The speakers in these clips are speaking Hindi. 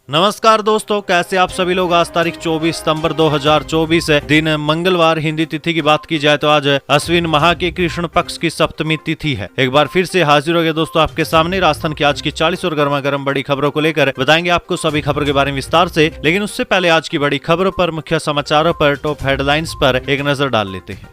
नमस्कार दोस्तों, कैसे आप सभी लोग। आज तारीख 24 सितंबर 2024 है, दिन मंगलवार। हिंदी तिथि की बात की जाए तो आज अश्विन माह के कृष्ण पक्ष की सप्तमी तिथि है। एक बार फिर से हाजिर हो गए दोस्तों आपके सामने राजस्थान की आज की 40 और गर्मा गर्म बड़ी खबरों को लेकर। बताएंगे आपको सभी खबरों के बारे में विस्तार से, लेकिन उससे पहले आज की बड़ी खबरों पर, मुख्य समाचारों पर, टॉप हेडलाइंस पर एक नजर डाल लेते हैं।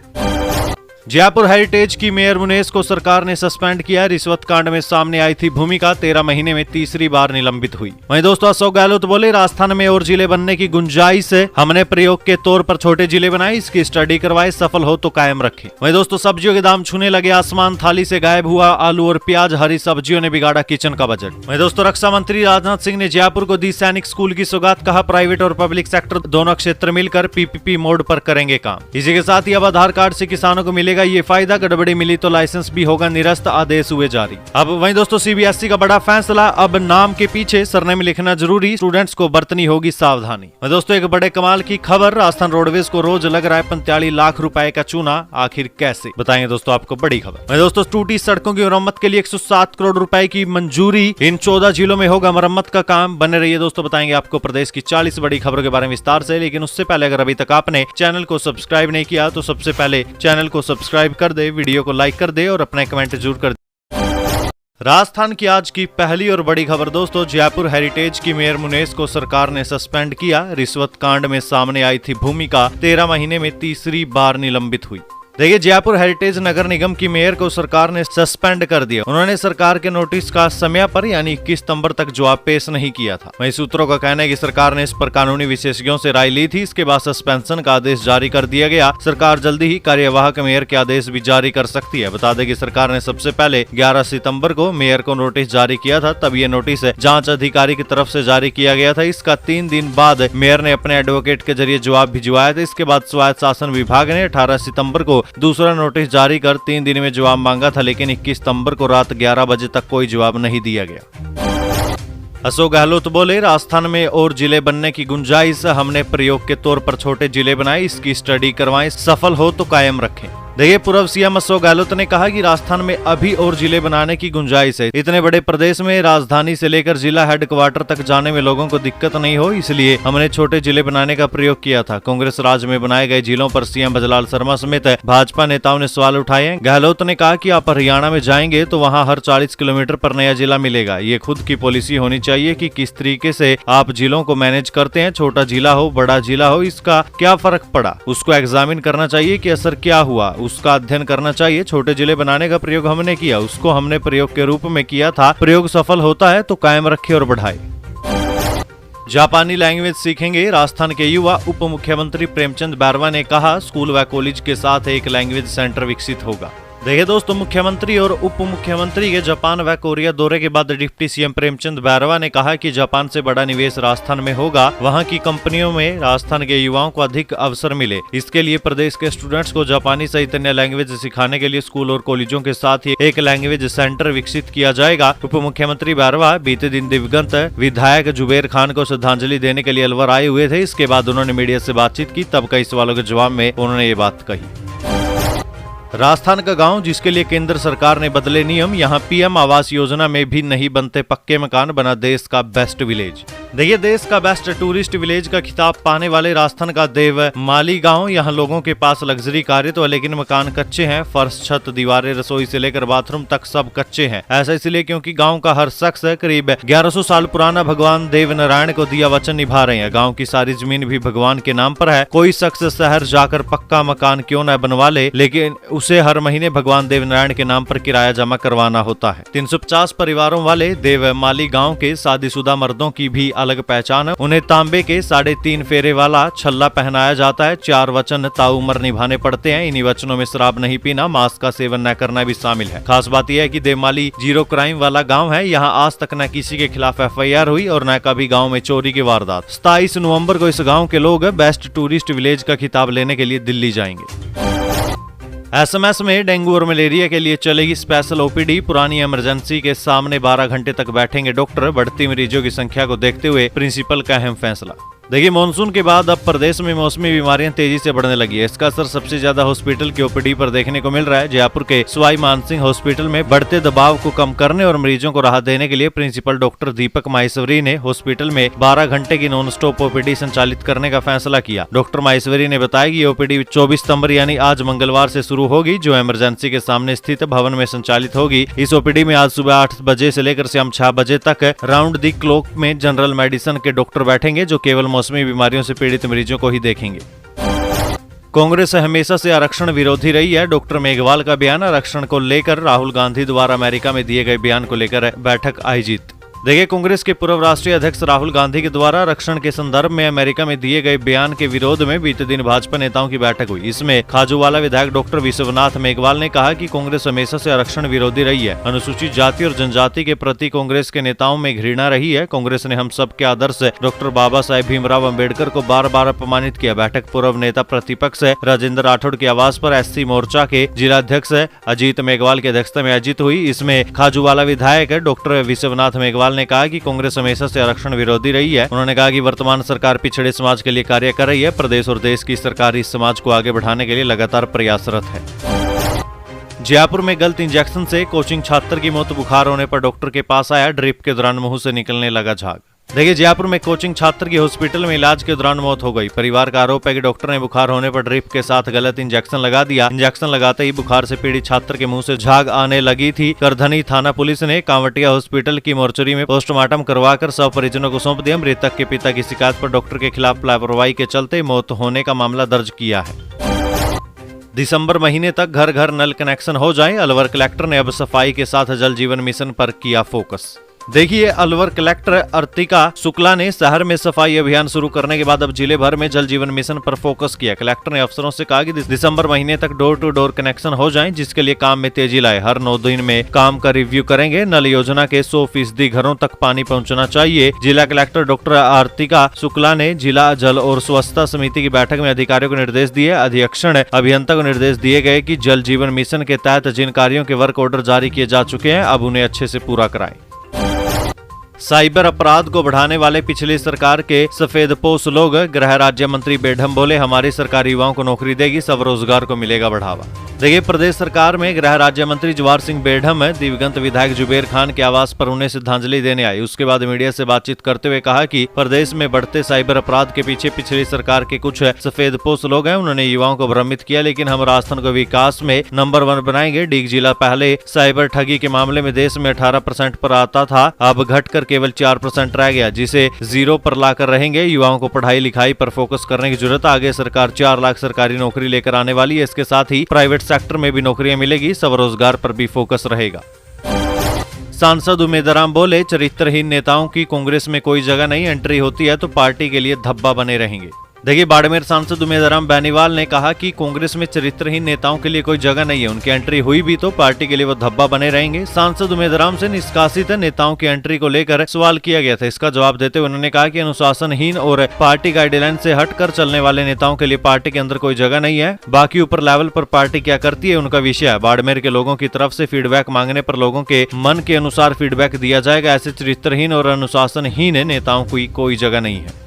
जयपुर हेरिटेज की मेयर मुनेश को सरकार ने सस्पेंड किया। रिश्वत कांड में सामने आई थी भूमिका, 13 महीने में तीसरी बार निलंबित हुई। वहीं दोस्तों अशोक गहलोत बोले, राजस्थान में और जिले बनने की गुंजाइश है। हमने प्रयोग के तौर पर छोटे जिले बनाए, इसकी स्टडी करवाए, सफल हो तो कायम रखे। वहीं दोस्तों सब्जियों के दाम छूने लगे आसमान, थाली से गायब हुआ आलू और प्याज। हरी सब्जियों ने बिगाड़ा किचन का बजट। वहीं दोस्तों रक्षा मंत्री राजनाथ सिंह ने जयपुर को दी सैनिक स्कूल की सौगात। कहा प्राइवेट और पब्लिक सेक्टर दोनों क्षेत्र मिलकर पीपीपी मोड पर करेंगे काम। इसी के साथ ही अब आधार कार्ड से किसानों को मिलेगा ये फायदा। गड़बड़ी मिली तो लाइसेंस भी होगा निरस्त, आदेश हुए जारी। अब वहीं दोस्तों सीबीएसई का बड़ा फैसला, अब नाम के पीछे सरनेम लिखना जरूरी, स्टूडेंट्स को बरतनी होगी सावधानी। दोस्तों एक बड़े कमाल की खबर, राजस्थान रोडवेज को रोज लग रहा है 45 लाख रुपए का चूना, आखिर कैसे, बताएंगे दोस्तों आपको बड़ी खबर। दोस्तों टूटी सड़कों की मरम्मत के लिए 107 करोड़ रुपए की मंजूरी। इन 14 जिलों में होगा मरम्मत का काम। बने रहिए दोस्तों, बताएंगे आपको प्रदेश की 40 बड़ी खबरों के बारे में विस्तार से। लेकिन उससे पहले अगर अभी तक आपने चैनल को सब्सक्राइब नहीं किया तो सबसे पहले चैनल को सब्सक्राइब कर दे, वीडियो को लाइक कर दे और अपना कमेंट जरूर कर दे। राजस्थान की आज की पहली और बड़ी खबर दोस्तों, जयपुर हेरिटेज की मेयर मुनेश को सरकार ने सस्पेंड किया। रिश्वत कांड में सामने आई थी भूमिका, 13 महीने में तीसरी बार निलंबित हुई। देखिए जयपुर हेरिटेज नगर निगम की मेयर को सरकार ने सस्पेंड कर दिया। उन्होंने सरकार के नोटिस का समय पर यानी 21 सितंबर तक जवाब पेश नहीं किया था। वहीं सूत्रों का कहना है कि सरकार ने इस पर कानूनी विशेषज्ञों से राय ली थी। इसके बाद सस्पेंशन का आदेश जारी कर दिया गया। सरकार जल्दी ही कार्यवाहक मेयर के आदेश भी जारी कर सकती है। बता दें कि सरकार ने सबसे पहले 11 सितंबर को मेयर को नोटिस जारी किया था। तब ये नोटिस जांच अधिकारी की तरफ से जारी किया गया था। इसका 3 दिन बाद मेयर ने अपने एडवोकेट के जरिए जवाब भिजवाया था। इसके बाद स्वायत्त शासन विभाग ने 18 सितंबर को दूसरा नोटिस जारी कर 3 दिन में जवाब मांगा था, लेकिन 21 सितंबर को रात 11 बजे तक कोई जवाब नहीं दिया गया। अशोक गहलोत बोले, राजस्थान में और जिले बनने की गुंजाइश। हमने प्रयोग के तौर पर छोटे जिले बनाए, इसकी स्टडी करवाएं, सफल हो तो कायम रखें। देखिए पूर्व सीएम अशोक गहलोत ने कहा कि राजस्थान में अभी और जिले बनाने की गुंजाइश है। इतने बड़े प्रदेश में राजधानी से लेकर जिला हेडक्वार्टर तक जाने में लोगों को दिक्कत नहीं हो, इसलिए हमने छोटे जिले बनाने का प्रयोग किया था। कांग्रेस राज में बनाए गए जिलों पर सीएम भजलाल शर्मा समेत भाजपा नेताओं ने सवाल उठाए हैं। गहलोत ने कहा कि आप हरियाणा में जाएंगे तो वहाँ हर 40 किलोमीटर पर नया जिला मिलेगा। ये खुद की पॉलिसी होनी चाहिए कि किस तरीके से आप जिलों को मैनेज करते हैं। छोटा जिला हो बड़ा जिला हो, इसका क्या फर्क पड़ा, उसको एग्जामिन करना चाहिए कि असर क्या हुआ, उसका अध्ययन करना चाहिए। छोटे जिले बनाने का प्रयोग हमने किया, उसको हमने प्रयोग के रूप में किया था। प्रयोग सफल होता है तो कायम रखे और बढ़ाए। जापानी लैंग्वेज सीखेंगे राजस्थान के युवा। उप मुख्यमंत्री प्रेमचंद बैरवा ने कहा, स्कूल व कॉलेज के साथ एक लैंग्वेज सेंटर विकसित होगा। देखिए दोस्तों मुख्यमंत्री और उप मुख्यमंत्री के जापान व कोरिया दौरे के बाद डिप्टी सीएम प्रेमचंद बैरवा ने कहा कि जापान से बड़ा निवेश राजस्थान में होगा। वहां की कंपनियों में राजस्थान के युवाओं को अधिक अवसर मिले। इसके लिए प्रदेश के स्टूडेंट्स को जापानी सहित अन्य लैंग्वेज सिखाने के लिए स्कूल और कॉलेजों के साथ ही एक लैंग्वेज सेंटर विकसित किया जाएगा। उप मुख्यमंत्री बैरवा बीते दिन दिवंगत विधायक जुबेर खान को श्रद्धांजलि देने के लिए अलवर आए हुए थे। इसके बाद उन्होंने मीडिया से बातचीत की, तब कई सवालों के जवाब में उन्होंने ये बात कही। राजस्थान का गांव जिसके लिए केंद्र सरकार ने बदले नियम, यहां पीएम आवास योजना में भी नहीं बनते पक्के मकान, बना देश का बेस्ट विलेज। देखिए देश का बेस्ट टूरिस्ट विलेज का खिताब पाने वाले राजस्थान का देवमाली गांव, यहां लोगों के पास लग्जरी कारें तो लेकिन मकान कच्चे हैं। फर्श, छत, दीवारें, रसोई से लेकर बाथरूम तक सब कच्चे हैं। ऐसा इसलिए क्योंकि गाँव का हर शख्स करीब 1100 साल पुराना भगवान देव नारायण को दिया वचन निभा रहे हैं। गाँव की सारी जमीन भी भगवान के नाम पर है। कोई शख्स शहर जाकर पक्का मकान क्यों न बनवा ले, लेकिन उसे हर महीने भगवान देवनारायण के नाम पर किराया जमा करवाना होता है। 350 परिवारों वाले देवमाली गांव के शादीशुदा मर्दों की भी अलग पहचान है। उन्हें तांबे के 3.5 फेरे वाला छल्ला पहनाया जाता है। 4 वचन ताउम्र निभाने पड़ते हैं। इन्हीं वचनों में शराब नहीं पीना, मांस का सेवन न करना भी शामिल है। खास बात यह है कि देवमाली 0 क्राइम वाला गाँव है। यहाँ आज तक न किसी के खिलाफ FIR हुई और न कभी गाँव में चोरी की वारदात। 27 नवम्बर को इस गाँव के लोग बेस्ट टूरिस्ट विलेज का खिताब लेने के लिए दिल्ली जाएंगे। SMS में डेंगू और मलेरिया के लिए चलेगी स्पेशल OPD। पुरानी इमरजेंसी के सामने 12 घंटे तक बैठेंगे डॉक्टर। बढ़ती मरीजों की संख्या को देखते हुए प्रिंसिपल का अहम फैसला। देखिए, मानसून के बाद अब प्रदेश में मौसमी बीमारियां तेजी से बढ़ने लगी है। इसका असर सबसे ज्यादा हॉस्पिटल की ओपीडी पर देखने को मिल रहा है। जयपुर के सवाई मानसिंह हॉस्पिटल में बढ़ते दबाव को कम करने और मरीजों को राहत देने के लिए प्रिंसिपल डॉक्टर दीपक माहेश्वरी ने हॉस्पिटल में 12 घंटे की नॉन स्टॉप ओपीडी संचालित करने का फैसला किया। डॉक्टर माहेश्वरी ने बताया कि ओपीडी 24 सितंबर यानी आज मंगलवार से शुरू होगी, जो इमरजेंसी के सामने स्थित भवन में संचालित होगी। इस ओपीडी में आज सुबह 8 बजे से लेकर शाम 6 बजे तक राउंड दी क्लॉक में जनरल मेडिसिन के डॉक्टर बैठेंगे, जो केवल मौसमी बीमारियों से पीड़ित मरीजों को ही देखेंगे। कांग्रेस हमेशा से आरक्षण विरोधी रही है। डॉक्टर मेघवाल का बयान। आरक्षण को लेकर राहुल गांधी द्वारा अमेरिका में दिए गए बयान को लेकर बैठक आयोजित। देखिए, कांग्रेस के पूर्व राष्ट्रीय अध्यक्ष राहुल गांधी के द्वारा आरक्षण के संदर्भ में अमेरिका में दिए गए बयान के विरोध में बीते दिन भाजपा नेताओं की बैठक हुई। इसमें खाजूवाला विधायक डॉक्टर विश्वनाथ मेघवाल ने कहा कि कांग्रेस हमेशा से आरक्षण विरोधी रही है। अनुसूचित जाति और जनजाति के प्रति कांग्रेस के नेताओं में घृणा रही है। कांग्रेस ने हम सबके आदर्श डॉक्टर बाबा साहेब भीमराव अम्बेडकर को बार बार अपमानित किया। बैठक पूर्व नेता प्रतिपक्ष राजेंद्र राठौड़ के आवास पर एससी मोर्चा के जिलाध्यक्ष अजीत मेघवाल की अध्यक्षता में आयोजित हुई। इसमें खाजूवाला विधायक डॉक्टर विश्वनाथ मेघवाल ने कहा कि कांग्रेस हमेशा से आरक्षण विरोधी रही है। उन्होंने कहा कि वर्तमान सरकार पिछड़े समाज के लिए कार्य कर रही है। प्रदेश और देश की सरकार इस समाज को आगे बढ़ाने के लिए लगातार प्रयासरत है। जयपुर में गलत इंजेक्शन से कोचिंग छात्र की मौत। बुखार होने पर डॉक्टर के पास आया, ड्रिप के दौरान मुंह से निकलने लगा झाग। देखिए, जयपुर में कोचिंग छात्र की हॉस्पिटल में इलाज के दौरान मौत हो गई। परिवार का आरोप है कि डॉक्टर ने बुखार होने पर ड्रिप के साथ गलत इंजेक्शन लगा दिया। इंजेक्शन लगाते ही बुखार से पीड़ित छात्र के मुंह से झाग आने लगी थी। करधनी थाना पुलिस ने कांवटिया हॉस्पिटल की मोर्चरी में पोस्टमार्टम करवाकर शव परिजनों को सौंप दिया। मृतक के पिता की शिकायत पर डॉक्टर के खिलाफ लापरवाही के चलते मौत होने का मामला दर्ज किया है। दिसंबर महीने तक घर घर नल कनेक्शन हो जाए। अलवर कलेक्टर ने अब सफाई के साथ जल जीवन मिशन पर किया फोकस। देखिए, अलवर कलेक्टर अर्तिका शुक्ला ने शहर में सफाई अभियान शुरू करने के बाद अब जिले भर में जल जीवन मिशन पर फोकस किया। कलेक्टर ने अफसरों से कहा कि दिसंबर महीने तक डोर टू डोर कनेक्शन हो जाएं, जिसके लिए काम में तेजी लाए। हर 9 दिन में काम का रिव्यू करेंगे। नल योजना के 100% घरों तक पानी पहुंचना चाहिए। जिला कलेक्टर डॉक्टर अर्तिका शुक्ला ने जिला जल और स्वच्छता समिति की बैठक में अधिकारियों को निर्देश दिए। अधीक्षण अभियंता को निर्देश दिए गए कि जल जीवन मिशन के तहत जिन कार्यों के वर्क ऑर्डर जारी किए जा चुके हैं, अब उन्हें अच्छे से पूरा कराएं। साइबर अपराध को बढ़ाने वाले पिछली सरकार के सफेदपोश लोग। गृह राज्य मंत्री बेढम बोले, हमारी सरकार युवाओं को नौकरी देगी, स्वरोजगार को मिलेगा बढ़ावा। देखिए, प्रदेश सरकार में गृह राज्य मंत्री जवाहर सिंह बेढम दिवंगत विधायक जुबेर खान के आवास पर उन्हें श्रद्धांजलि देने आए। उसके बाद मीडिया से बातचीत करते हुए कहा कि प्रदेश में बढ़ते साइबर अपराध के पीछे पिछली सरकार के कुछ सफेदपोश लोग हैं। उन्होंने युवाओं को भ्रमित किया, लेकिन हम राजस्थान को विकास में नंबर 1 बनाएंगे। डीग जिला पहले साइबर ठगी के मामले में देश में 18% पर आता था, अब घटकर केवल 4% रह गया, जिसे 0 पर लाकर रहेंगे। युवाओं को पढ़ाई लिखाई पर फोकस करने की जरूरत। आगे सरकार 4 लाख सरकारी नौकरी लेकर आने वाली है। इसके साथ ही प्राइवेट सेक्टर में भी नौकरियां मिलेगी। स्वरोजगार पर भी फोकस रहेगा। सांसद उमेदराम बोले, चरित्रहीन नेताओं की कांग्रेस में कोई जगह नहीं। एंट्री होती है तो पार्टी के लिए धब्बा बने रहेंगे। देखिए, बाड़मेर सांसद उमेदराम बेनीवाल ने कहा कि कांग्रेस में चरित्रहीन नेताओं के लिए कोई जगह नहीं है। उनकी एंट्री हुई भी तो पार्टी के लिए वो धब्बा बने रहेंगे। सांसद उमेदराम से निष्कासित नेताओं की एंट्री को लेकर सवाल किया गया था। इसका जवाब देते हुए उन्होंने कहा कि अनुशासनहीन और पार्टी गाइडलाइन से हटकर चलने वाले नेताओं के लिए पार्टी के अंदर कोई जगह नहीं है। बाकी ऊपर लेवल पर पार्टी क्या करती है उनका विषय है। बाड़मेर के लोगों की तरफ से फीडबैक मांगने पर लोगों के मन के अनुसार फीडबैक दिया जाएगा। ऐसे चरित्रहीन और अनुशासनहीन नेताओं की कोई जगह नहीं है।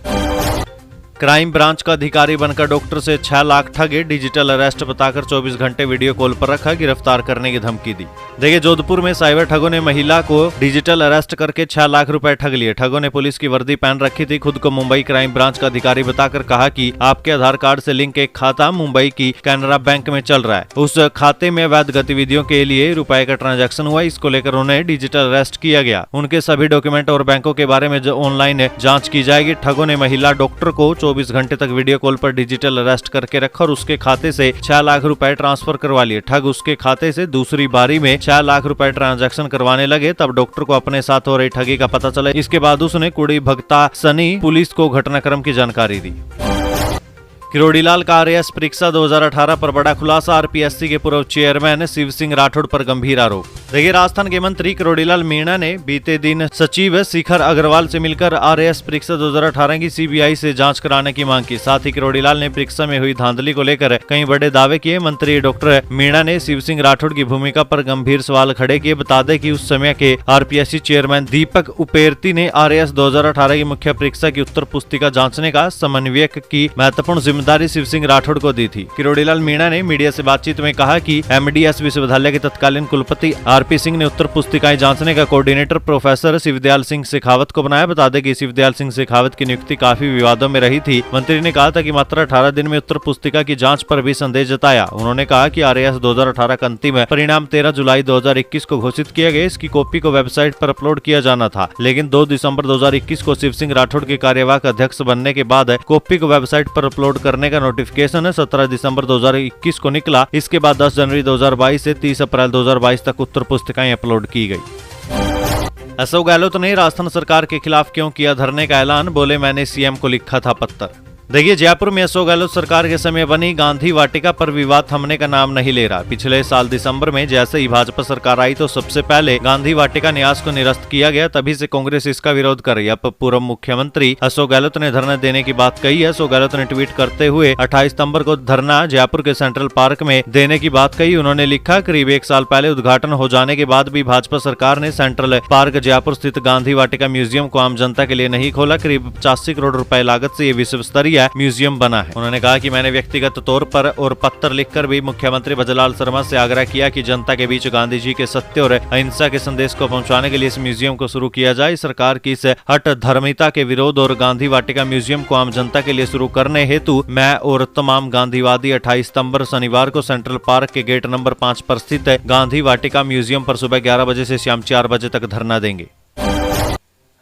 क्राइम ब्रांच का अधिकारी बनकर डॉक्टर से 6 लाख ठगे। डिजिटल अरेस्ट बताकर 24 घंटे वीडियो कॉल पर रखा, गिरफ्तार करने की धमकी दी। देखिए, जोधपुर में साइबर ठगों ने महिला को डिजिटल अरेस्ट करके 6 लाख रुपए ठग लिए। ठगों ने पुलिस की वर्दी पहन रखी थी, खुद को मुंबई क्राइम ब्रांच का अधिकारी बताकर कहा कि आपके आधार कार्ड से लिंक एक खाता मुंबई की कैनरा बैंक में चल रहा है। उस खाते में अवैध गतिविधियों के लिए रुपए का ट्रांजैक्शन हुआ। इसको लेकर उन्हें डिजिटल अरेस्ट किया गया। उनके सभी डॉक्यूमेंट और बैंकों के बारे में ऑनलाइन जाँच की जाएगी। ठगों ने महिला डॉक्टर को 24 घंटे तक वीडियो कॉल पर डिजिटल अरेस्ट करके रखा और उसके खाते से 6 लाख रुपए ट्रांसफर करवा लिए। ठग उसके खाते से दूसरी बारी में 6 लाख रुपए ट्रांजैक्शन करवाने लगे। तब डॉक्टर को अपने साथ हो रही ठगी का पता चला। इसके बाद उसने कुड़ी भगता सनी पुलिस को घटनाक्रम की जानकारी दी। किरोड़ीलाल का आरएएस परीक्षा 2018 पर बड़ा खुलासा, आरपीएससी के पूर्व चेयरमैन शिव सिंह राठौड़ पर गंभीर आरोप। देखिए, राजस्थान के मंत्री किरोड़ीलाल मीणा ने बीते दिन सचिव शिखर अग्रवाल से मिलकर आरएएस परीक्षा 2018 की सीबीआई से जांच कराने की मांग की। साथ ही किरोड़ीलाल ने परीक्षा में हुई धांधली को लेकर कई बड़े दावे किए। मंत्री डॉक्टर मीणा ने शिव सिंह राठौड़ की भूमिका पर गंभीर सवाल खड़े किए। बता दें कि उस समय के आरपीएससी चेयरमैन दीपक उपेर्ती ने आरएएस 2018 की मुख्य परीक्षा की उत्तर पुस्तिका जांचने का समन्वयक की महत्वपूर्ण जिम्मेदारी शिव सिंह राठौड़ को दी थी। किरोड़ीलाल मीणा ने मीडिया से बातचीत में कहा कि एमडीएस विश्वविद्यालय के तत्कालीन कुलपति आरपी सिंह ने उत्तर पुस्तिकाएं जांचने का कोऑर्डिनेटर प्रोफेसर शिवदयाल सिंह शेखावत को बनाया। बता दें कि शिवदयाल सिंह शेखावत की नियुक्ति काफी विवादों में रही थी। मंत्री ने कहा था कि मात्र 18 दिन में उत्तर पुस्तिका की जांच पर भी संदेह जताया। उन्होंने कहा कि आरएएस 2018 का अंतिम परिणाम 13 जुलाई 2021 को घोषित किया गया। इसकी कॉपी को वेबसाइट पर अपलोड किया जाना था, लेकिन 2 दिसंबर 2021 को शिव सिंह राठौड़ के कार्यवाहक अध्यक्ष बनने के बाद कॉपी को वेबसाइट पर अपलोड करने का नोटिफिकेशन 17 दिसंबर 2021 को निकला। इसके बाद 10 जनवरी 2022 से 30 अप्रैल 2022 तक उत्तर पुस्तिकाएं अपलोड की गई। अशोक गहलोत ने राजस्थान सरकार के खिलाफ क्यों किया धरने का ऐलान, बोले मैंने सीएम को लिखा था पत्र। देखिए, जयपुर में अशोक गहलोत सरकार के समय बनी गांधी वाटिका पर विवाद थमने का नाम नहीं ले रहा। पिछले साल दिसंबर में जैसे ही भाजपा सरकार आई तो सबसे पहले गांधी वाटिका न्यास को निरस्त किया गया। तभी से कांग्रेस इसका विरोध कर रही है। अब पूर्व मुख्यमंत्री अशोक गहलोत ने धरना देने की बात कही है। अशोक गहलोत ने ट्वीट करते हुए 28 सितंबर को धरना जयपुर के सेंट्रल पार्क में देने की बात कही। उन्होंने लिखा, करीब 1 साल पहले उद्घाटन हो जाने के बाद भी भाजपा सरकार ने सेंट्रल पार्क जयपुर स्थित गांधी वाटिका म्यूजियम को आम जनता के लिए नहीं खोला। करीब 85 करोड़ रुपए लागत से ये विश्व स्तरीय म्यूजियम बना है। उन्होंने कहा कि मैंने व्यक्तिगत तौर पर और पत्र लिखकर भी मुख्यमंत्री भजलाल शर्मा से आग्रह किया कि जनता के बीच गांधी जी के सत्य और अहिंसा के संदेश को पहुंचाने के लिए इस म्यूजियम को शुरू किया जाए। सरकार की इस हट धर्मिता के विरोध और गांधी वाटिका म्यूजियम को आम जनता के लिए शुरू करने हेतु मैं और तमाम गांधीवादी 28 सितंबर शनिवार को सेंट्रल पार्क के गेट नंबर 5 पर स्थित गांधी वाटिका म्यूजियम पर सुबह 11 बजे से शाम 4 बजे तक धरना देंगे।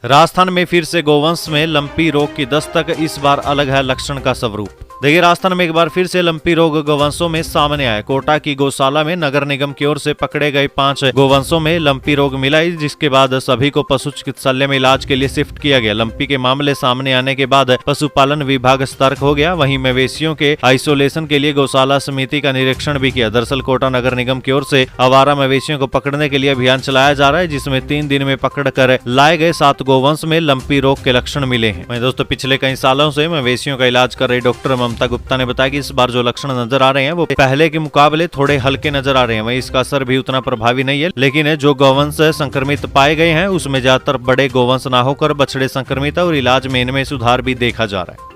राजस्थान में फिर से गोवंश में लंपी रोग की दस्तक, इस बार अलग है लक्षण का स्वरूप। देखिए, राजस्थान में एक बार फिर से लंपी रोग गोवंशों में सामने आया। कोटा की गौशाला में नगर निगम की ओर से पकड़े गए 5 गोवंशों में लंपी रोग मिला, जिसके बाद सभी को पशु चिकित्सालय में इलाज के लिए शिफ्ट किया गया। लंपी के मामले सामने आने के बाद पशुपालन विभाग सतर्क हो गया। वहीं मवेशियों के आइसोलेशन के लिए गौशाला समिति का निरीक्षण भी किया। दरअसल कोटा नगर निगम की ओर से आवारा मवेशियों को पकड़ने के लिए अभियान चलाया जा रहा है, जिसमें 3 दिन में पकड़ कर लाए गए 7 गोवंश में लंपी रोग के लक्षण मिले हैं। वहीं दोस्तों, पिछले कई सालों से मवेशियों का इलाज कर रही डॉक्टर ममता गुप्ता ने बताया कि इस बार जो लक्षण नजर आ रहे हैं वो पहले के मुकाबले थोड़े हल्के नजर आ रहे हैं। वहीं इसका असर भी उतना प्रभावी नहीं है, लेकिन जो गोवंश संक्रमित पाए गए हैं उसमें ज्यादातर बड़े गोवंश न होकर बछड़े संक्रमित है और इलाज में इनमें सुधार भी देखा जा रहा है।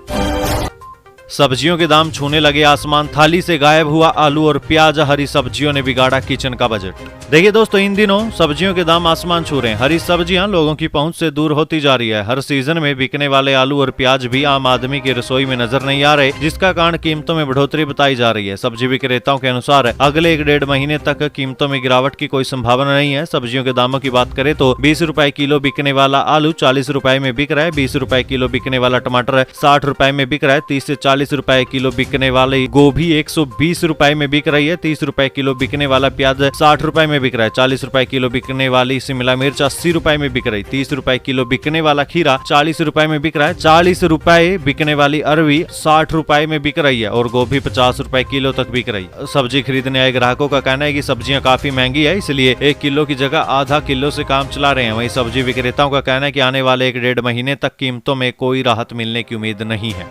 सब्जियों के दाम छूने लगे आसमान, थाली से गायब हुआ आलू और प्याज, हरी सब्जियों ने बिगाड़ा किचन का बजट। देखिए दोस्तों, इन दिनों सब्जियों के दाम आसमान छू रहे हैं। हरी सब्जियां लोगों की पहुंच से दूर होती जा रही है। हर सीजन में बिकने वाले आलू और प्याज भी आम आदमी की रसोई में नजर नहीं आ रहे, जिसका कारण कीमतों में बढ़ोतरी बताई जा रही है। सब्जी विक्रेताओं के अनुसार अगले 1-1.5 महीने तक कीमतों में गिरावट की कोई संभावना नहीं है। सब्जियों के दामों की बात करें तो 20 रुपए किलो बिकने वाला आलू 40 रुपए में बिक रहा है। 20 रुपए किलो बिकने वाला टमाटर 60 रुपए में बिक रहा है। 30 से 40 रुपए किलो बिकने वाली गोभी 120 रुपए में बिक रही है। 30 रुपए किलो बिकने वाला प्याज 60 रुपए में बिक रहा है। 40 रुपए किलो बिकने वाली शिमला मिर्च 80 रुपए में बिक रही। 30 रुपए किलो बिकने वाला खीरा 40 रुपए में बिक रहा है। 40 रुपए बिकने वाली अरवी 60 रुपए में बिक रही है और गोभी 50 रुपए किलो तक बिक रही है। सब्जी खरीदने आए ग्राहकों का कहना है कि सब्जियां काफी महंगी है, इसलिए 1 किलो की जगह आधा किलो से काम चला रहे हैं। वहीं सब्जी विक्रेताओं का कहना है कि आने वाले 1-1.5 महीने तक कीमतों में कोई राहत मिलने की उम्मीद नहीं है।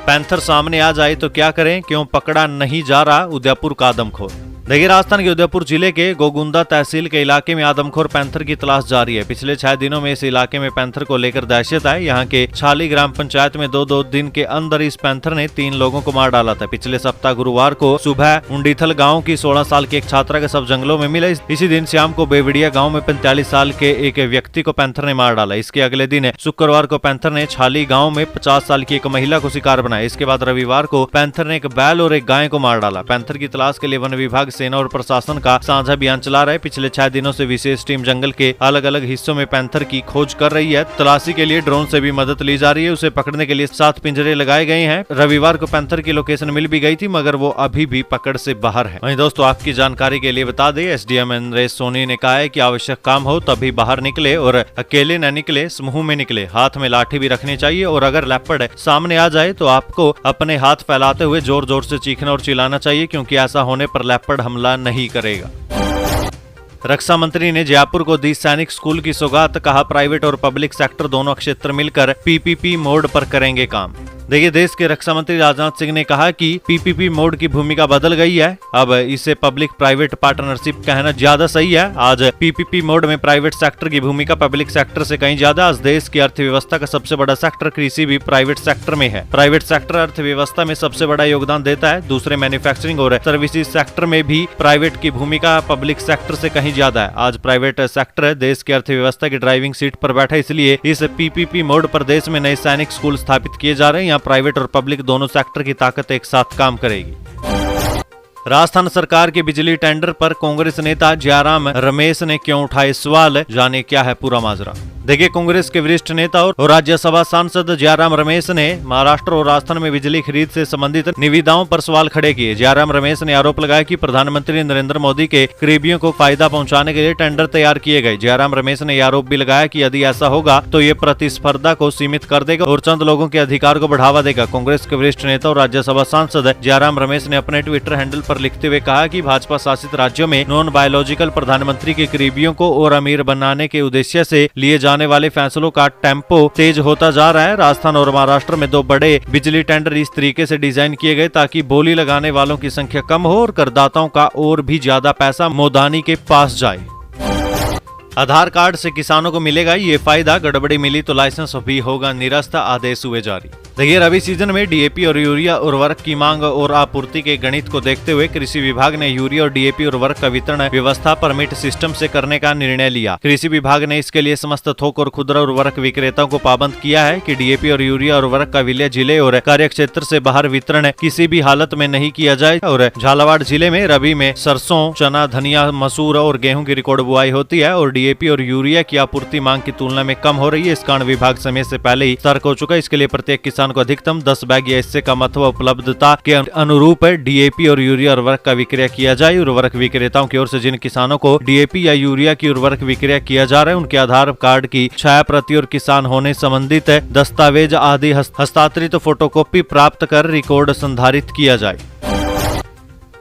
पैंथर सामने आ जाए तो क्या करें, क्यों पकड़ा नहीं जा रहा, उदयपुर का आदमखोर। देखिए, राजस्थान के उदयपुर जिले के गोगुंदा तहसील के इलाके में आदमखोर पैंथर की तलाश जारी है। पिछले 6 दिनों में इस इलाके में पैंथर को लेकर दहशत है। यहाँ के छाली ग्राम पंचायत में 2 दिन के अंदर इस पैंथर ने 3 लोगों को मार डाला था। पिछले सप्ताह गुरुवार को सुबह उंडीथल गांव की 16 साल की एक छात्रा का शव जंगलों में मिला। इसी दिन शाम को बेवड़िया गाँव में 45 साल के एक व्यक्ति को पैंथर ने मार डाला। इसके अगले दिन शुक्रवार को पैंथर ने छाली गाँव में 50 साल की एक महिला को शिकार बनाया। इसके बाद रविवार को पैंथर ने एक बैल और एक गाय को मार डाला। पैंथर की तलाश के लिए वन विभाग सेना और प्रशासन का साझा अभियान चला रहे। पिछले 6 दिनों से विशेष टीम जंगल के अलग अलग हिस्सों में पैंथर की खोज कर रही है। तलाशी के लिए ड्रोन से भी मदद ली जा रही है। उसे पकड़ने के लिए 7 पिंजरे लगाए गए हैं। रविवार को पैंथर की लोकेशन मिल भी गई थी, मगर वो अभी भी पकड़ से बाहर है। वहीं दोस्तों, आपकी जानकारी के लिए बता दें, एसडीएम नरेश सोनी ने कहा है कि आवश्यक काम हो तभी बाहर निकले और अकेले न निकले, समूह में निकले। हाथ में लाठी भी रखनी चाहिए और अगर लेपर्ड सामने आ जाए तो आपको अपने हाथ फैलाते हुए जोर जोर से चीखना और चिल्लाना चाहिए, क्योंकि ऐसा होने पर लेपर्ड हमला नहीं करेगा। रक्षा मंत्री ने जयपुर को दी सैनिक स्कूल की सौगात, कहा प्राइवेट और पब्लिक सेक्टर दोनों क्षेत्र मिलकर पीपीपी मोड पर करेंगे काम। देखिए, देश के रक्षा मंत्री राजनाथ सिंह ने कहा कि पीपीपी मोड की भूमिका बदल गई है। अब इसे पब्लिक प्राइवेट पार्टनरशिप कहना ज्यादा सही है। आज पीपीपी मोड में प्राइवेट सेक्टर की भूमिका पब्लिक सेक्टर से कहीं ज्यादा। आज देश की अर्थव्यवस्था का सबसे बड़ा सेक्टर कृषि भी प्राइवेट सेक्टर में है। प्राइवेट सेक्टर अर्थव्यवस्था में सबसे बड़ा योगदान देता है। दूसरे मैन्युफैक्चरिंग और सर्विसेज सेक्टर में भी प्राइवेट की भूमिका पब्लिक सेक्टर से कहीं ज्यादा है। आज प्राइवेट सेक्टर देश की अर्थव्यवस्था की ड्राइविंग सीट पर बैठा, इसलिए इस पीपीपी मोड पर देश में नए सैनिक स्कूल स्थापित किए जा रहे हैं। प्राइवेट और पब्लिक दोनों सेक्टर की ताकत एक साथ काम करेगी। राजस्थान सरकार के बिजली टेंडर पर कांग्रेस नेता जयराम रमेश ने क्यों उठाए सवाल, जाने क्या है पूरा माजरा। देखिए, कांग्रेस के वरिष्ठ नेता और राज्यसभा सांसद जयराम रमेश ने महाराष्ट्र और राजस्थान में बिजली खरीद से संबंधित निविदाओं पर सवाल खड़े किए। जयराम रमेश ने आरोप लगाया कि प्रधानमंत्री नरेंद्र मोदी के करीबियों को फायदा पहुंचाने के लिए टेंडर तैयार किए गए। जयराम रमेश ने आरोप भी लगाया कि यदि ऐसा होगा तो ये प्रतिस्पर्धा को सीमित कर देगा और चंद लोगों के अधिकार को बढ़ावा देगा। कांग्रेस के वरिष्ठ नेता और राज्यसभा सांसद जयराम रमेश ने अपने ट्विटर हैंडल पर लिखते हुए कहा कि भाजपा शासित राज्यों में नॉन बायोलॉजिकल प्रधानमंत्री के करीबियों को और अमीर बनाने के उद्देश्य से लिए जाने वाले फैसलों का टेम्पो तेज होता जा रहा है। राजस्थान और महाराष्ट्र में 2 बड़े बिजली टेंडर इस तरीके से डिजाइन किए गए ताकि बोली लगाने वालों की संख्या कम हो और करदाताओं का और भी ज्यादा पैसा मोदानी के पास जाए। आधार कार्ड से किसानों को मिलेगा ये फायदा, गड़बड़ी मिली तो लाइसेंस भी होगा निरस्त, आदेश हुए जारी। देखिए, रबी सीजन में डीएपी और यूरिया उर्वरक की मांग और आपूर्ति के गणित को देखते हुए कृषि विभाग ने यूरिया और डीएपी उर्वरक का वितरण व्यवस्था परमिट सिस्टम से करने का निर्णय लिया। कृषि विभाग ने इसके लिए समस्त थोक और खुदरा उर्वरक विक्रेताओं को पाबंद किया है कि डीएपी और यूरिया उर्वरक का विलय जिले और कार्य क्षेत्र से बाहर वितरण किसी भी हालत में नहीं किया जाए। और झालावाड़ जिले में रबी में सरसों, चना, धनिया, मसूर और गेहूं की रिकॉर्ड बुआई होती है और डीएपी और यूरिया की आपूर्ति मांग की तुलना में कम हो रही है। इस कारण विभाग समय से पहले ही सतर्क हो चुका है। इसके लिए प्रत्येक किसान को अधिकतम 10 बैग या इससे कम अथवा उपलब्धता के अनुरूप डीएपी और यूरिया उर्वरक का विक्रय किया जाए। उर्वरक विक्रेताओं की ओर से जिन किसानों को डीएपी या यूरिया की उर्वरक विक्रय किया जा रहा है, उनके आधार कार्ड की छाया प्रति और किसान होने संबंधित दस्तावेज आदि हस्तांतरित फोटोकॉपी प्राप्त कर रिकॉर्ड संधारित किया जाए।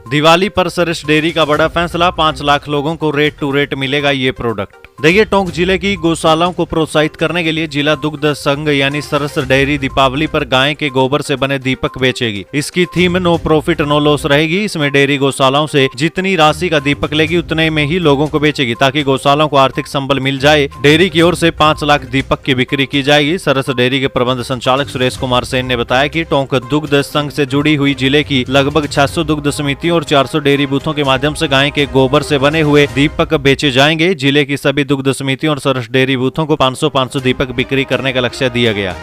दिवाली पर सरस डेयरी का बड़ा फैसला, 5 लाख लोगों को रेट टू रेट मिलेगा ये प्रोडक्ट। देखिए, टोंक जिले की गौशालाओं को प्रोत्साहित करने के लिए जिला दुग्ध संघ यानी सरस डेयरी दीपावली पर गाय के गोबर से बने दीपक बेचेगी। इसकी theme no profit no loss रहेगी। इसमें डेयरी गौशालाओं से जितनी राशि का दीपक लेगी उतने में ही लोगों को बेचेगी ताकि गौशालाओं को आर्थिक संबल मिल जाए। डेयरी की ओर से 5 लाख दीपक की बिक्री की जाएगी। सरस डेयरी के प्रबंध संचालक सुरेश कुमार सेन ने बताया कि टोंक दुग्ध संघ से जुड़ी हुई जिले की लगभग 600 दुग्ध समितियों और 400 डेयरी बूथों के माध्यम से गाय के गोबर से बने हुए दीपक बेचे जाएंगे। जिले की सभी दुग्ध समितियों और सरस डेयरी बूथों को 500 दीपक बिक्री करने का लक्ष्य दिया गया।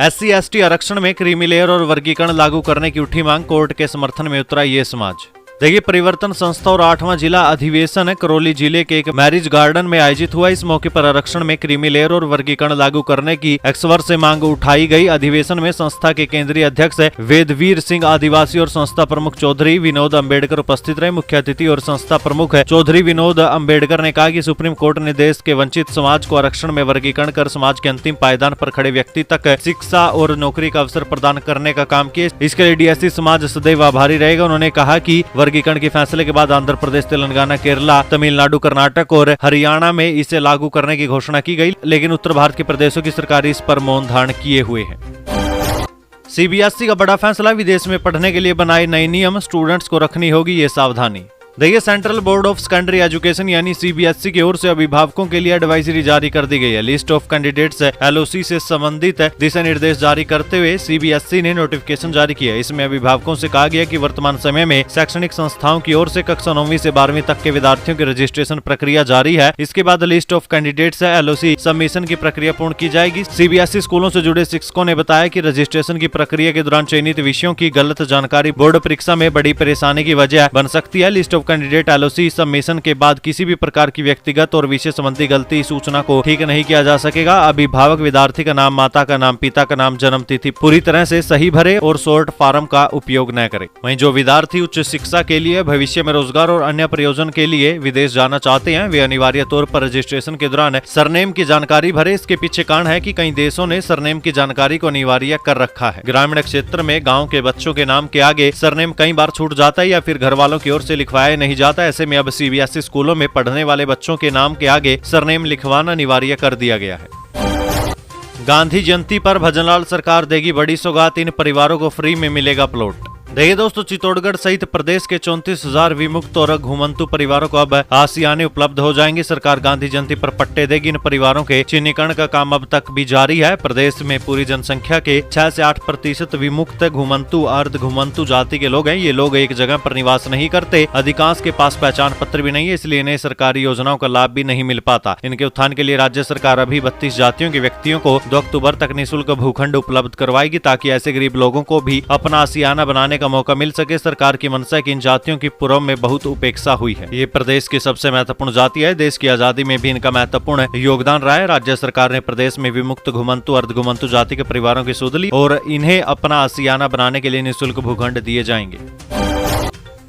SC/ST आरक्षण में क्रीमी लेयर और वर्गीकरण लागू करने की उठी मांग, कोर्ट के समर्थन में उतरा ये समाज। देखिए, परिवर्तन संस्था और 8वां जिला अधिवेशन करौली जिले के एक मैरिज गार्डन में आयोजित हुआ। इस मौके पर आरक्षण में क्रीमी लेयर और वर्गीकरण लागू करने की एक्सवर्ष से मांग उठाई गई। अधिवेशन में संस्था के केंद्रीय अध्यक्ष वेदवीर सिंह आदिवासी और संस्था प्रमुख चौधरी विनोद अम्बेडकर उपस्थित रहे। मुख्य अतिथि और संस्था प्रमुख चौधरी विनोद अम्बेडकर ने कहा कि सुप्रीम कोर्ट ने देश के वंचित समाज को आरक्षण में वर्गीकरण कर समाज के अंतिम पायदान पर खड़े व्यक्ति तक शिक्षा और नौकरी का अवसर प्रदान करने का काम किया। इसके लिए डीएससी समाज सदैव आभारी रहेगा। उन्होंने कहा कि वर्गीकरण के फैसले के बाद आंध्र प्रदेश, तेलंगाना, केरला, तमिलनाडु, कर्नाटक और हरियाणा में इसे लागू करने की घोषणा की गई, लेकिन उत्तर भारत के प्रदेशों की सरकार इस पर मौन धारण किए हुए है। सीबीएसई का बड़ा फैसला, विदेश में पढ़ने के लिए बनाए नए नियम, स्टूडेंट्स को रखनी होगी ये सावधानी। देखिए, central board of secondary education यानी सीबीएसई की ओर से अभिभावकों के लिए एडवाइजरी जारी कर दी गई है। लिस्ट ऑफ कैंडिडेट्स एलओसी से संबंधित दिशा निर्देश जारी करते हुए सीबीएसई ने नोटिफिकेशन जारी किया। इसमें अभिभावकों से कहा गया कि वर्तमान समय में शैक्षणिक संस्थाओं की ओर से कक्षा 9वीं से 12वीं तक के विद्यार्थियों की रजिस्ट्रेशन प्रक्रिया जारी है। इसके बाद list of candidates LOC submission की प्रक्रिया पूर्ण की जाएगी। सीबीएसई स्कूलों से जुड़े शिक्षकों ने बताया कि रजिस्ट्रेशन की प्रक्रिया के दौरान चयनित विषयों की गलत जानकारी बोर्ड परीक्षा में बड़ी परेशानी की वजह बन सकती है। List of candidate LOC submission के बाद किसी भी प्रकार की व्यक्तिगत और विषय संबंधी गलती सूचना को ठीक नहीं किया जा सकेगा। अभिभावक विद्यार्थी का नाम, माता का नाम, पिता का नाम, जन्म तिथि पूरी तरह से सही भरे और शॉर्ट फॉर्म का उपयोग न करें। वहीं जो विद्यार्थी उच्च शिक्षा के लिए, भविष्य में रोजगार और अन्य प्रयोजन के लिए विदेश जाना चाहते हैं, वे अनिवार्य तौर पर रजिस्ट्रेशन के दौरान सरनेम की जानकारी भरे। इसके पीछे कारण है कि कई देशों ने सरनेम की जानकारी को अनिवार्य कर रखा है। ग्रामीण क्षेत्र में गाँव के बच्चों के नाम के आगे सरनेम कई बार छूट जाता है या फिर घर वालों की ओर से लिखवाया नहीं जाता। ऐसे में अब सीबीएसई स्कूलों में पढ़ने वाले बच्चों के नाम के आगे सरनेम लिखवाना अनिवार्य कर दिया गया है। गांधी जयंती पर भजनलाल सरकार देगी बड़ी सौगात, इन परिवारों को फ्री में मिलेगा प्लॉट। देखिए दोस्तों, चित्तौड़गढ़ सहित प्रदेश के 34,000 विमुक्त और घुमंतु परिवारों को अब आसियाने उपलब्ध हो जाएंगे। सरकार गांधी जयंती पर पट्टे देगी। इन परिवारों के चिन्हीकरण का काम अब तक भी जारी है। प्रदेश में पूरी जनसंख्या के 6 से 8% विमुक्त, घुमंतु, अर्ध घुमंतु जाति के लोग हैं। ये लोग एक जगह पर निवास नहीं करते। अधिकांश के पास पहचान पत्र भी नहीं है, इसलिए इन्हें सरकारी योजनाओं का लाभ भी नहीं मिल पाता। इनके उत्थान के लिए राज्य सरकार अभी 32 जातियों के व्यक्तियों को 2 अक्टूबर तक निःशुल्क भूखंड उपलब्ध करवाएगी, ताकि ऐसे गरीब लोगों को भी अपना आसियाना बनाने का मौका मिल सके। सरकार की मंशा है कि इन जातियों की पूर्व में बहुत उपेक्षा हुई है। ये प्रदेश की सबसे महत्वपूर्ण जाति है। देश की आजादी में भी इनका महत्वपूर्ण योगदान रहा है। राज्य सरकार ने प्रदेश में विमुक्त, घुमंतु, अर्ध घुमंतु जाति के परिवारों की सुध ली और इन्हें अपना आसियाना बनाने के लिए निःशुल्क भूखंड दिए जाएंगे।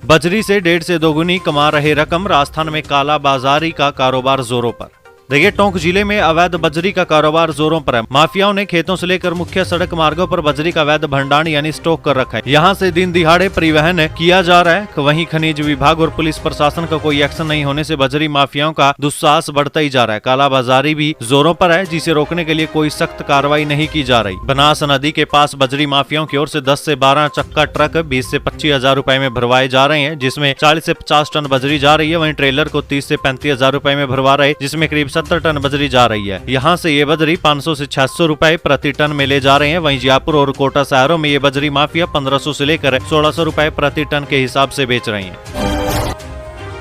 बजरी से 1.5 से 2 गुनी कमा रहे रकम, राजस्थान में काला बाजारी का कारोबार जोरों पर। देखिए, टोंक जिले में अवैध बजरी का कारोबार जोरों पर है। माफियाओं ने खेतों से लेकर मुख्य सड़क मार्गों पर बजरी का अवैध भंडारण यानी स्टॉक कर रखा है। यहाँ से दिन दिहाड़े परिवहन किया जा रहा है। वहीं खनिज विभाग और पुलिस प्रशासन का कोई एक्शन नहीं होने से बजरी माफियाओं का दुस्साहस बढ़ता ही जा रहा है। कालाबाजारी भी जोरों पर है, जिसे रोकने के लिए कोई सख्त कार्रवाई नहीं की जा रही। बनास नदी के पास बजरी माफियाओं की ओर से 10 से 12 चक्का ट्रक 20 से 25 हजार रुपए में भरवाए जा रहे हैं, जिसमें 40 से 50 टन बजरी जा रही है। वहीं ट्रेलर को 30 से 35 हजार रुपए में भरवा रहे, जिसमें करीब 70 टन बजरी जा रही है। यहाँ से ये बजरी 500 से 600 रुपए प्रति टन में ले जा रहे हैं। वहीं जयपुर और कोटा शहरों में ये बजरी माफिया 1500 से लेकर 1600 रुपए प्रति टन के हिसाब से बेच रही है।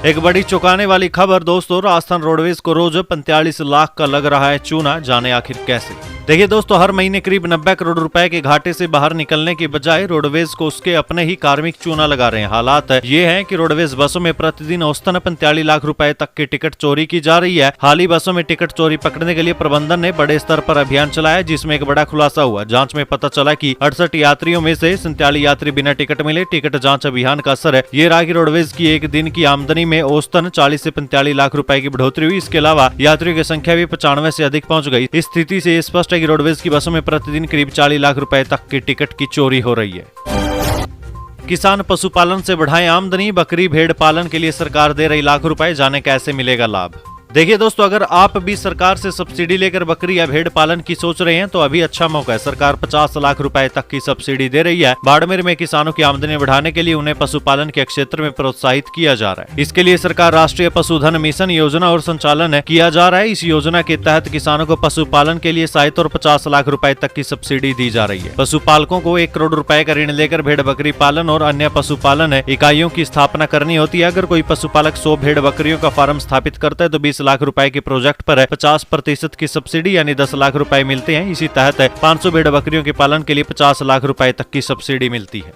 एक बड़ी चौंकाने वाली खबर दोस्तों, राजस्थान रोडवेज को रोज 45 लाख का लग रहा है चूना, जाने आखिर कैसे। देखिए दोस्तों, हर महीने करीब 90 करोड़ रुपए के घाटे से बाहर निकलने की बजाय रोडवेज को उसके अपने ही कार्मिक चूना लगा रहे हैं। हालात ये हैं कि रोडवेज बसों में प्रतिदिन औसतन 45 लाख रुपए तक की टिकट चोरी की जा रही है। हाल ही बसों में टिकट चोरी पकड़ने के लिए प्रबंधन ने बड़े स्तर पर अभियान चलाया, जिसमें एक बड़ा खुलासा हुआ। जांच में पता चला कि 68 यात्रियों में से 47 यात्री बिना टिकट मिले। टिकट जांच अभियान का असर ये रहा कि रोडवेज की एक दिन की आमदनी में औसतन 40 से 45 लाख रुपए की बढ़ोतरी हुई। इसके अलावा यात्रियों की संख्या भी 95 से अधिक पहुंच गई। इस स्थिति से स्पष्ट है कि रोडवेज की बसों में प्रतिदिन करीब 40 लाख रुपए तक की टिकट की चोरी हो रही है। किसान पशुपालन से बढ़ाएं आमदनी, बकरी भेड़ पालन के लिए सरकार दे रही लाख रुपए, जाने कैसे मिलेगा लाभ। देखिए दोस्तों, अगर आप भी सरकार से सब्सिडी लेकर बकरी या भेड़ पालन की सोच रहे हैं तो अभी अच्छा मौका है। सरकार 50 लाख रुपए तक की सब्सिडी दे रही है। बाड़मेर में किसानों की आमदनी बढ़ाने के लिए उन्हें पशुपालन के क्षेत्र में प्रोत्साहित किया जा रहा है। इसके लिए सरकार राष्ट्रीय पशुधन मिशन योजना और संचालन किया जा रहा है। इस योजना के तहत किसानों को पशुपालन के लिए सहायता और 50 लाख रुपए तक की सब्सिडी दी जा रही है। पशुपालकों को 1 करोड़ रुपए का ऋण लेकर भेड़ बकरी पालन और अन्य पशुपालन इकाइयों की स्थापना करनी होती है। अगर कोई पशुपालक 100 भेड़ बकरियों का फार्म स्थापित करता है तो 20 लाख रुपए के प्रोजेक्ट पर 50% की सब्सिडी यानी 10 लाख रुपए मिलते हैं। इसी तहत 500 भेड़ बकरियों के पालन के लिए 50 लाख रुपए तक की सब्सिडी मिलती है।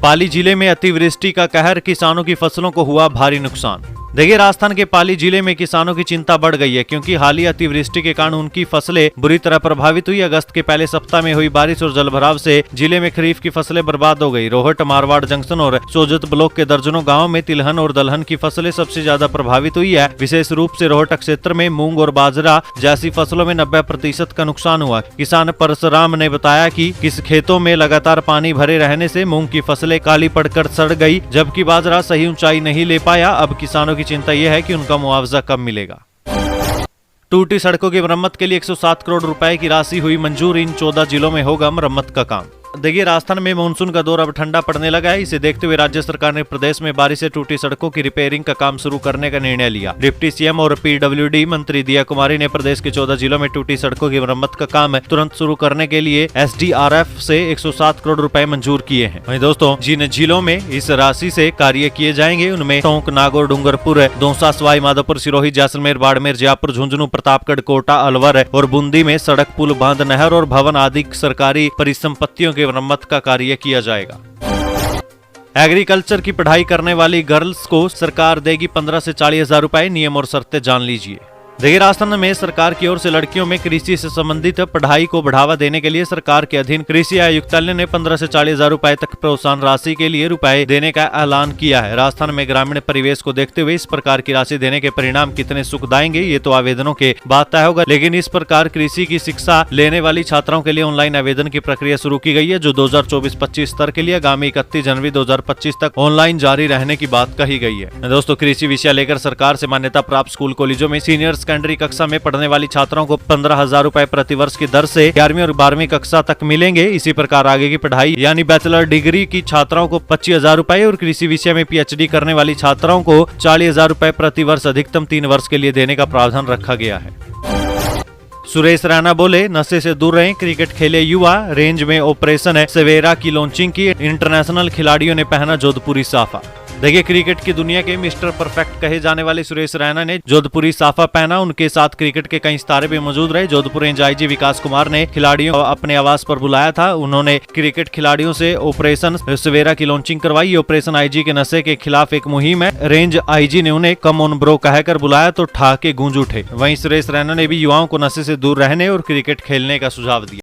पाली जिले में अतिवृष्टि का कहर, किसानों की फसलों को हुआ भारी नुकसान। देखिए, राजस्थान के पाली जिले में किसानों की चिंता बढ़ गई है, क्योंकि हालिया अतिवृष्टि के कारण उनकी फसलें बुरी तरह प्रभावित हुई। अगस्त के पहले सप्ताह में हुई बारिश और जलभराव से जिले में खरीफ की फसलें बर्बाद हो गई। रोहट, मारवाड़ जंक्शन और सोजत ब्लॉक के दर्जनों गाँव में तिलहन और दलहन की फसलें सबसे ज्यादा प्रभावित हुई है। विशेष रूप से रोहट क्षेत्र में मूंग और बाजरा जैसी फसलों में 90% का नुकसान हुआ। किसान परशुराम ने बताया कि किस खेतों में लगातार पानी भरे रहने से मूंग की फसलें काली पड़कर सड़ गई, जबकि बाजरा सही ऊंचाई नहीं ले पाया। अब किसानों की चिंता यह है कि उनका मुआवजा कब मिलेगा। टूटी सड़कों की मरम्मत के लिए 107 करोड़ रुपए की राशि हुई मंजूर। इन 14 जिलों में होगा मरम्मत का काम। देखिए, राजस्थान में मानसून का दौर अब ठंडा पड़ने लगा है। इसे देखते हुए राज्य सरकार ने प्रदेश में बारिश से टूटी सड़कों की रिपेयरिंग का काम शुरू करने का निर्णय लिया। डिप्टी सीएम और पीडब्ल्यूडी मंत्री दिया कुमारी ने प्रदेश के 14 जिलों में टूटी सड़कों की मरम्मत का काम तुरंत शुरू करने के लिए एसडीआरएफ से 107 करोड़ रुपए मंजूर किए हैं। वहीं दोस्तों, जिन जिलों में इस राशि से कार्य किए जाएंगे उनमें टोंक, नागौर, डूंगरपुर, दौसा, सवाई माधोपुर, सिरोही, जैसलमेर, बाड़मेर, जयपुर, झुंझुनू, प्रतापगढ़, कोटा, अलवर और बूंदी में सड़क, पुल, बांध, नहर और भवन आदि सरकारी परिसंपत्तियों की मरम्मत का कार्य किया जाएगा। एग्रीकल्चर की पढ़ाई करने वाली गर्ल्स को सरकार देगी 15 से 40 हजार रुपए। नियम और शर्तें जान लीजिए। देखिए, राजस्थान में सरकार की ओर से लड़कियों में कृषि से संबंधित पढ़ाई को बढ़ावा देने के लिए सरकार के अधीन कृषि आयुक्तालय ने 15 से 40 हजार रुपए तक प्रोत्साहन राशि के लिए रुपए देने का ऐलान किया है। राजस्थान में ग्रामीण परिवेश को देखते हुए इस प्रकार की राशि देने के परिणाम कितने सुखदायेंगे ये तो आवेदनों के बाद तय होगा, लेकिन इस प्रकार कृषि की शिक्षा लेने वाली छात्राओं के लिए ऑनलाइन आवेदन की प्रक्रिया शुरू की गई है, जो 2024-25 स्तर के लिए आगामी 31 जनवरी 2025 तक ऑनलाइन जारी रहने की बात कही गई है। दोस्तों, कृषि विषय लेकर सरकार से मान्यता प्राप्त स्कूल कॉलेजों में सीनियर सेकेंडरी कक्षा में पढ़ने वाली छात्राओं को 15,000 रुपए प्रति वर्ष की दर से 11वीं और 12वीं कक्षा तक मिलेंगे। इसी प्रकार आगे की पढ़ाई यानी बैचलर डिग्री की छात्राओं को 25,000 रुपए और कृषि विषय में पीएचडी करने वाली छात्राओं को 40,000 रुपए प्रति वर्ष अधिकतम 3 वर्ष के लिए देने का प्रावधान रखा गया है। सुरेश रैना बोले, नशे से दूर रहें, क्रिकेट खेले युवा। रेंज में ऑपरेशन सवेरा की लॉन्चिंग की। इंटरनेशनल खिलाड़ियों ने पहना जोधपुरी साफा। देखिए, क्रिकेट की दुनिया के मिस्टर परफेक्ट कहे जाने वाले सुरेश रैना ने जोधपुरी साफा पहना। उनके साथ क्रिकेट के कई सितारे भी मौजूद रहे। जोधपुर रेंज आईजी विकास कुमार ने खिलाड़ियों को अपने आवास पर बुलाया था। उन्होंने क्रिकेट खिलाड़ियों से ऑपरेशन सवेरा की लॉन्चिंग करवाई। ऑपरेशन आईजी के नशे के खिलाफ एक मुहिम है। रेंज आईजी ने उन्हें कम ऑन ब्रो कहकर बुलाया तो ठहाके गूंज उठे। वहीं सुरेश रैना ने भी युवाओं को नशे से दूर रहने और क्रिकेट खेलने का सुझाव दिया।